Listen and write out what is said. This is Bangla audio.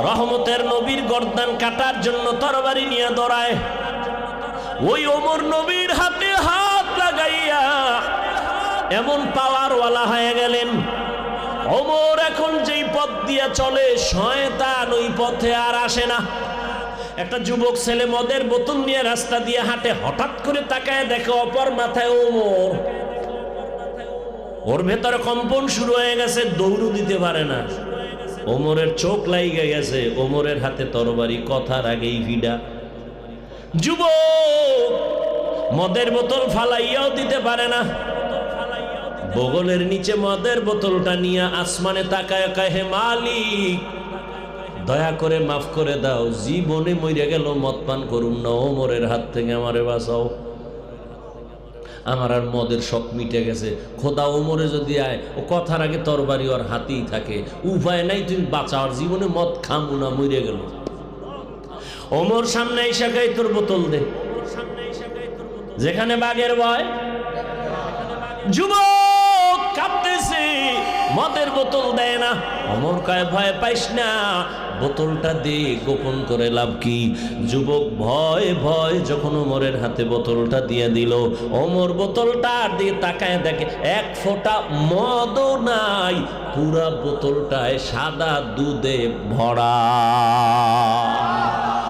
রহমতের নবীর গর্দান কাটার জন্য তরবারি নিয়ে দৌড়ায়। ওই ওমর নবীর হাতে হাত লাগাইয়া এমন পাওয়ারওয়ালা হয়ে গেলেন, ওমর এখন যেই পথ দিয়ে চলে শয়তান ওই পথে আর আসে না। একটা যুবক ছেলে মদের বোতল নিয়ে রাস্তা দিয়ে হাঁটে, হঠাৎ করে তাকায় দেখে অপর মাথায় ওমর। ওর ভেতরে কম্পন শুরু হয়ে গেছে, দৌড়ও দিতে পারে না। ওমরের চোখ লাইগে গেছে, ওমরের হাতে তরবারি, কথার আগেই ভিডা। যুবক মদের বোতল ফালাইয়াও দিতে পারে না, বগলের নিচে মদের বোতলটা নিয়ে আসমানে তাকায় কয়, হে মালিক দয়া করে মাফ করে দাও, জীবনে মরে গেল মদ পান করুম না, ওমরের হাত থেকে আমারে বাঁচাও, আমার আর মদের শখ মিটে গেছে। খোদা ওমরে যদি আয়, ও কথার আগে তরবারি ওর হাতেই থাকে, উপায় নাই, তুমি বাঁচাও, আর জীবনে মদ খামু না, মরে গেল। ওমর সামনে এসে কয়, তোর বোতল দে, যেখানে বাঘের ভয়। যুবক কাঁপতেছে, মদের বোতল দেয় না। ওমর কয়, ভয় পাইস না, বোতলটা দে, গোপন করে লাভ কি। যুবক ভয় ভয় যখন ওমরের হাতে বোতলটা দিয়ে দিল, ওমর বোতলটা দিয়ে তাকায় দেখে এক ফোঁটা মদও নাই, পুরা বোতলটায় সাদা দুধে ভরা।